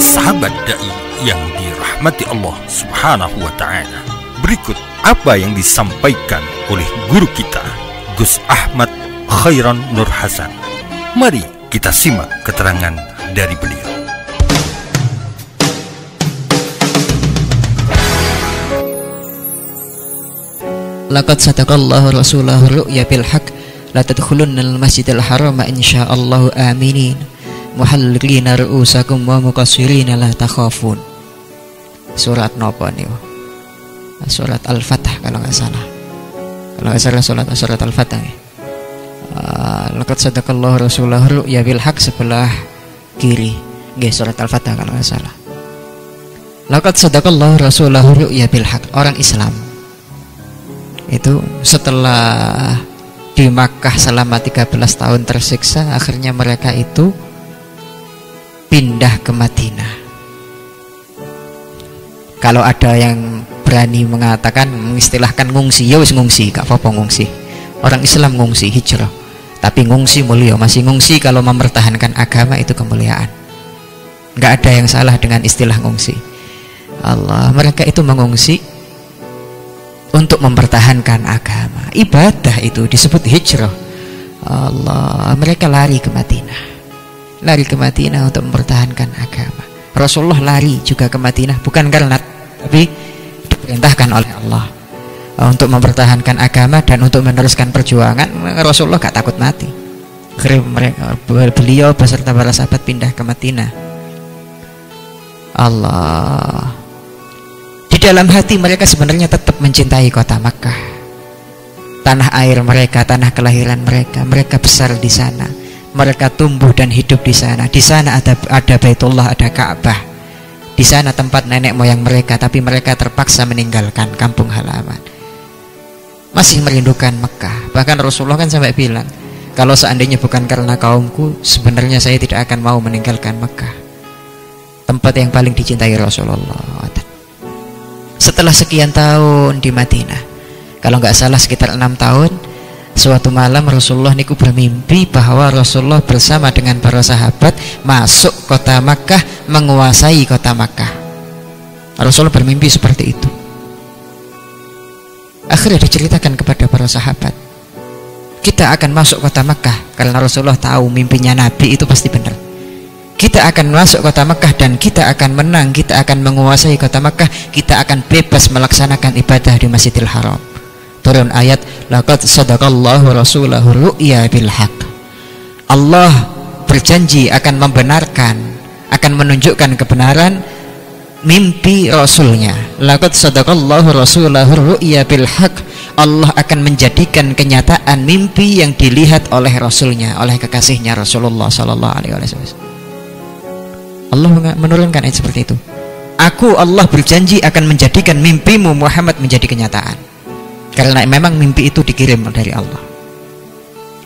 Sahabat dai yang dirahmati Allah Subhanahu wa Ta'ala, berikut apa yang disampaikan oleh guru kita, Gus Ahmad Khairan Nur Hasan. Mari kita simak keterangan dari beliau. Laqad sadaqallahu rasulahu ru'ya bil haqq la tadkhulunnal masjidal harama insyaallahu aminin muhalliqina ru'usakum wa muqassirina la takhafun. Surat napa niku? Surat Al-Fatah kalau nggak salah. Kalau nggak salah surat Al-Fatah. Laqad sadaqallahu rasulahu ru'ya bil haqq sebelah kiri. Nggih, surat Al-Fatah kalau nggak salah. Laqad sadaqallahu rasulahu ru'ya bil haqq. Orang Islam itu setelah di Makkah selama 13 tahun tersiksa, akhirnya mereka itu pindah ke Madinah. Kalau ada yang berani mengatakan, mengistilahkan ngungsi, ya wis ngungsi, gak apa-apa ngungsi. Orang Islam ngungsi, hijrah. Tapi ngungsi mulia, masih ngungsi kalau mempertahankan agama itu kemuliaan. Gak ada yang salah dengan istilah ngungsi. Allah, mereka itu mengungsi untuk mempertahankan agama. Ibadah itu disebut hijrah. Allah, mereka lari ke Madinah. Lari ke Madinah untuk mempertahankan agama. Rasulullah lari juga ke Madinah bukan karena, tapi diperintahkan oleh Allah untuk mempertahankan agama dan untuk meneruskan perjuangan. Rasulullah gak takut mati. Beliau beserta para sahabat pindah ke Madinah. Allah, di dalam hati mereka sebenarnya tetap mencintai kota Makkah, tanah air mereka, tanah kelahiran mereka. Mereka besar di sana, mereka tumbuh dan hidup di sana. Di sana ada Baitullah, ada Ka'bah. Di sana tempat nenek moyang mereka, tapi mereka terpaksa meninggalkan kampung halaman. Masih merindukan Mekah. Bahkan Rasulullah kan sampai bilang, kalau seandainya bukan karena kaumku, sebenarnya saya tidak akan mau meninggalkan Mekah, tempat yang paling dicintai Rasulullah. Setelah sekian tahun di Madinah, kalau nggak salah sekitar 6 tahun, suatu malam Rasulullah niku bermimpi bahwa Rasulullah bersama dengan para sahabat masuk kota Makkah, menguasai kota Makkah. Rasulullah bermimpi seperti itu. Akhirnya diceritakan kepada para sahabat, kita akan masuk kota Makkah, karena Rasulullah tahu mimpinya Nabi itu pasti benar. Kita akan masuk kota Makkah dan kita akan menang, kita akan menguasai kota Makkah, kita akan bebas melaksanakan ibadah di Masjidil Haram. Turun ayat, laqad sadaqallahu rasulahu ru'ya bil haqq. Allah berjanji akan membenarkan, akan menunjukkan kebenaran mimpi Rasulnya. Laqad sadaqallahu rasulahu ru'ya bil haqq. Allah akan menjadikan kenyataan mimpi yang dilihat oleh Rasulnya, oleh kekasihnya Rasulullah sallallahu alaihi wasallam. Allah menurunkan ayat seperti itu. Aku, Allah berjanji akan menjadikan mimpimu Muhammad menjadi kenyataan, karena memang mimpi itu dikirim dari Allah.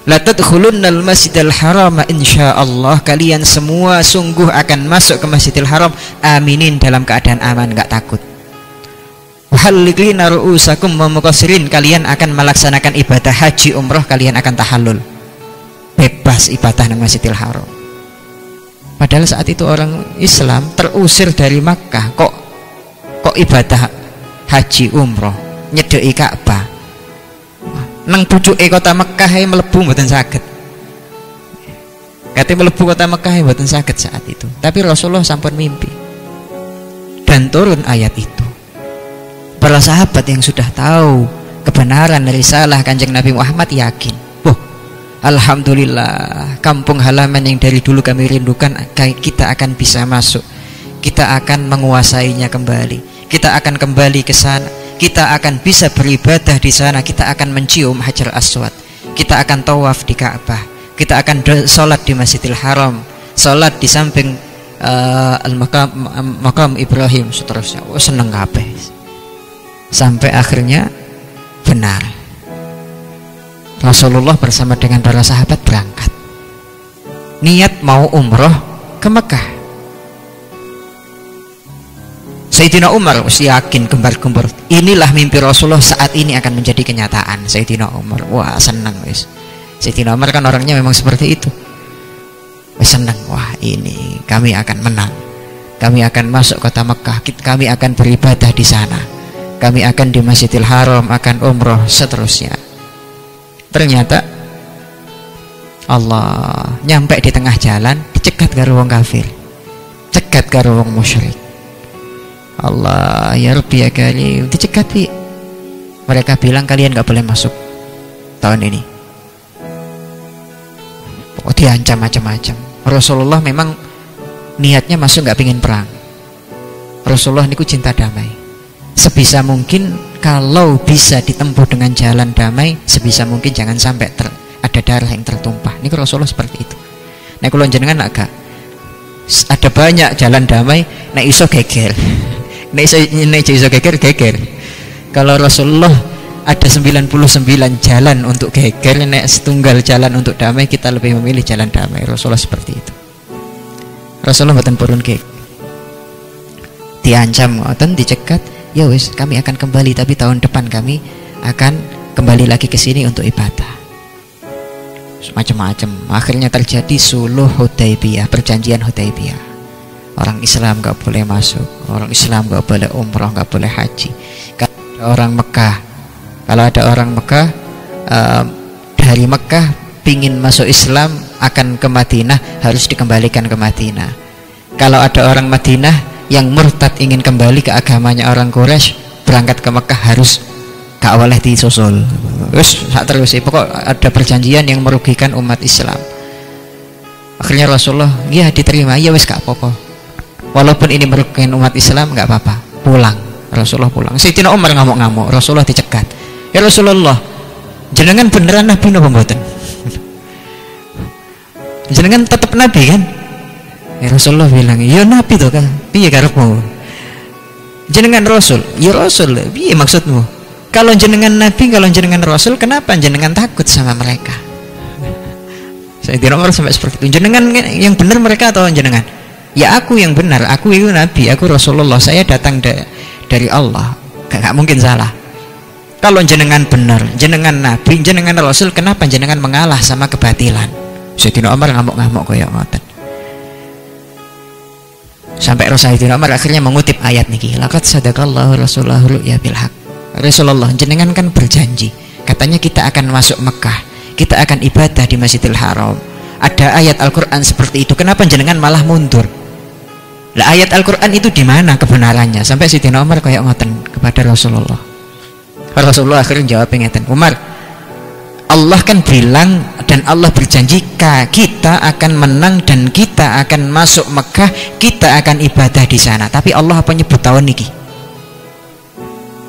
La tadkhulunnal masjidal harama insyaallah. Kalian semua sungguh akan masuk ke Masjidil Haram aminin, dalam keadaan aman, gak takut. Muhalliqina ru'usakum wa muqassirin. Kalian akan melaksanakan ibadah haji umrah, kalian akan tahallul, bebas ibadah di Masjidil Haram. Padahal saat itu orang Islam terusir dari Makkah, kok ibadah haji umroh, nyedeki Ka'bah, nang pucuke kota Makkah mlebu mboten saged. Kate mlebu kota Makkah mboten saged saat itu. Tapi Rasulullah sampun mimpi dan turun ayat itu. Para sahabat yang sudah tahu kebenaran risalah Kanjeng Nabi Muhammad yakin, alhamdulillah, kampung halaman yang dari dulu kami rindukan, kita akan bisa masuk, kita akan menguasainya kembali, kita akan kembali ke sana, kita akan bisa beribadah di sana, kita akan mencium Hajar Aswad, kita akan tawaf di Ka'bah, kita akan sholat di Masjidil Haram, sholat di samping makam Ibrahim, seterusnya. Seneng kabeh. Sampai akhirnya benar, Rasulullah bersama dengan para sahabat berangkat, niat mau umroh ke Mekah. Sayyidina Umar mesti yakin gembar-gembor, inilah mimpi Rasulullah saat ini akan menjadi kenyataan. Sayyidina Umar, wah senang wis. Sayyidina Umar kan orangnya memang seperti itu. senang, wah ini kami akan menang, kami akan masuk kota Mekah, kami akan beribadah di sana, kami akan di Masjidil Haram, akan umroh, seterusnya. Ternyata Allah nyampe di tengah jalan dicegat karo wong kafir, cegat karo wong musyrik. Allah, ya Rabbi ya Karim, dicegat Pi. Mereka bilang kalian gak boleh masuk tahun ini. Oh, diancam macam-macam. Rasulullah memang niatnya masuk gak pingin perang. Rasulullah niku cinta damai. Sebisa mungkin kalau bisa ditempuh dengan jalan damai, sebisa mungkin jangan sampai ada darah yang tertumpah. Niku Rasulullah seperti itu. Nah kalau jenengan agak ada banyak jalan damai, nek iso geger. Nek iso geger. Kalau Rasulullah ada 99 jalan untuk geger, nek setunggal jalan untuk damai, kita lebih memilih jalan damai. Rasulullah seperti itu. Rasulullah mboten purun geger. Diancam ngoten, dicegat, ya wis kami akan kembali, tapi tahun depan kami akan kembali lagi ke sini untuk ibadah. Macam-macam. Akhirnya terjadi Sulh Hudaybiyah, perjanjian Hudaybiyah. Orang Islam gak boleh masuk, orang Islam gak boleh umroh, gak boleh haji. Kalau ada orang Mekah dari Mekah pingin masuk Islam akan ke Madinah, harus dikembalikan ke Madinah. Kalau ada orang Madinah yang murtad ingin kembali ke agamanya orang Quraisy, berangkat ke Mekah harus gak boleh disusul. Terus terus pokok ada perjanjian yang merugikan umat Islam. Akhirnya Rasulullah, ya diterima, ya wes gak apa-apa. Walaupun ini merugikan umat Islam gak apa-apa, pulang. Rasulullah pulang. Sayyidina Umar ngamuk-ngamuk, Rasulullah dicegat. Ya Rasulullah, jenengan beneran nabi napa mboten? Jenengan tetap nabi kan? Ya Rasulullah bilang, ya nabi to kan. Piye karepmu? Jenengan rasul. Ya rasul. Piye maksudmu? Kalau jenengan nabi, kalau jenengan rasul, kenapa jenengan takut sama mereka? Sayyidina Umar sampai seperti itu. Jenengan yang benar mereka atau jenengan? Ya aku yang benar, aku itu nabi, aku Rasulullah, saya datang dari Allah, gak mungkin salah. Kalau jenengan benar, jenengan nabi, jenengan rasul, kenapa jenengan mengalah sama kebatilan? Sayyidina Umar ngamuk-ngamuk kayak ngoten. Sampai Sayyidina Umar akhirnya mengutip ayat niki, laqad sadaqallahu rasulahu ru'ya bil haq. Rasulullah, jenengan kan berjanji, katanya kita akan masuk Mekah, kita akan ibadah di Masjidil Haram. Ada ayat Al-Quran seperti itu, kenapa jenengan malah mundur? Lah ayat Al-Quran itu di mana kebenarannya? Sampai Sayyidina Umar kayak ngoten kepada Rasulullah. Rasulullah akhirnya jawab ngeten, Umar, Allah kan bilang dan Allah berjanji kita akan menang dan kita akan masuk Mekah, kita akan ibadah di sana. Tapi Allah apa nyebut tahun niki?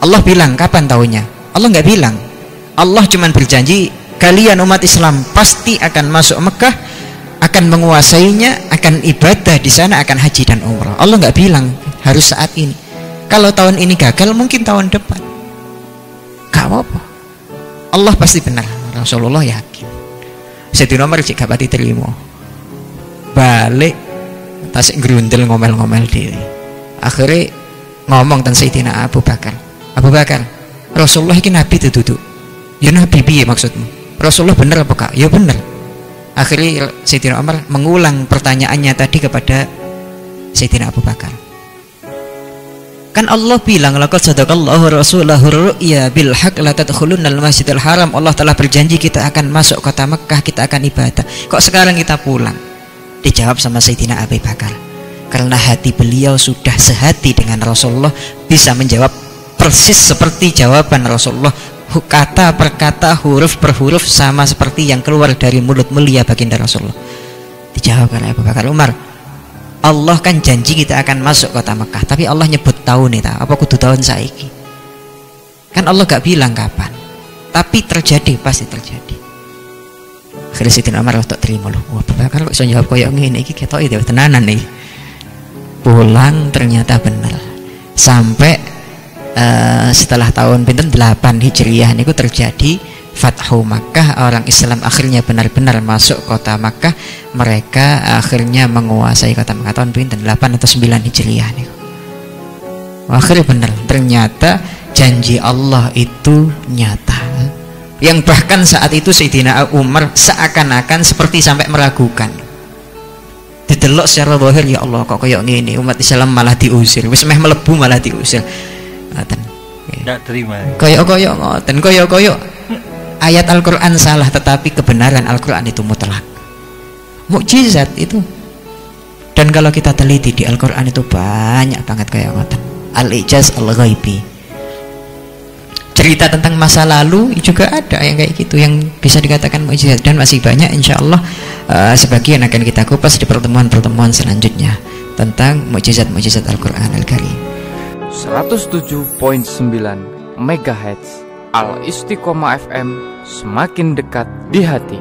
Allah bilang kapan tahunnya? Allah nggak bilang. Allah cuma berjanji kalian umat Islam pasti akan masuk Mekah, akan menguasainya, akan ibadah di sana, akan haji dan umrah. Allah nggak bilang harus saat ini. Kalau tahun ini gagal, mungkin tahun depan. Gak apa-apa. Allah pasti benar. Rasulullah yakin. Sayyidina Umar jika pati terima. Balik tasik gerundel ngomel-ngomel diri. Akhirnya ngomong tentang Sayyidina Abu Bakar. Abu Bakar, Rasulullah ini nabi itu duduk. Ya nabi piye maksudmu? Rasulullah benar apa kak? Ya benar. Akhirnya Sayyidina Umar mengulang pertanyaannya tadi kepada Sayyidina Abu Bakar. Kan Allah bilang laqad sadaqallahu rasulahu ru'ya bil haqq la tadkhulunnal masjidil haram. Allah telah berjanji kita akan masuk kota Mekah, kita akan ibadah. Kok sekarang kita pulang? Dijawab sama Sayyidina Abu Bakar. Karena hati beliau sudah sehati dengan Rasulullah, bisa menjawab persis seperti jawaban Rasulullah. Kata per kata, huruf per huruf sama seperti yang keluar dari mulut mulia baginda Rasulullah. Dijawab oleh Abu Bakar, Umar, Allah kan janji kita akan masuk kota Mekah, tapi Allah nyebut tahun itu, apa kudu tahun saiki? Kan Allah gak bilang kapan, tapi terjadi, pasti terjadi. Akhirnya Sayyidina Umar tak terima loh. Wah, Abu Bakar kok bisa jawab koyok ngene iki ketok itu tenanan nih. Pulang ternyata benar. Sampai setelah tahun pinten 8 Hijriah niku terjadi Fathu Makkah, orang Islam akhirnya benar-benar masuk kota Makkah, mereka akhirnya menguasai kota Makkah tahun pinten 8 atau 9 Hijriah niku. Akhirnya benar, ternyata janji Allah itu nyata. Yang bahkan saat itu Sayyidina Umar seakan-akan seperti sampai meragukan. didelok secara zahir, ya Allah kok koyo ngene, umat Islam malah diusir, wis meh mlebu malah diusir. Ngoten. Tidak terima. Koyo-koyo ngoten, koyo-koyo ayat Al-Qur'an salah tetapi kebenaran Al-Qur'an itu mutlak. Mukjizat itu. Dan kalau kita teliti di Al-Qur'an itu banyak banget kayak ngoten. Al-Ijaz Al-Ghaibi. Cerita tentang masa lalu juga ada yang kayak gitu yang bisa dikatakan mukjizat, dan masih banyak insyaallah sebagian akan kita kupas di pertemuan-pertemuan selanjutnya tentang mukjizat-mukjizat Al-Qur'an Al-Karim. 107.9 MHz Al Istiqomah FM, semakin dekat di hati.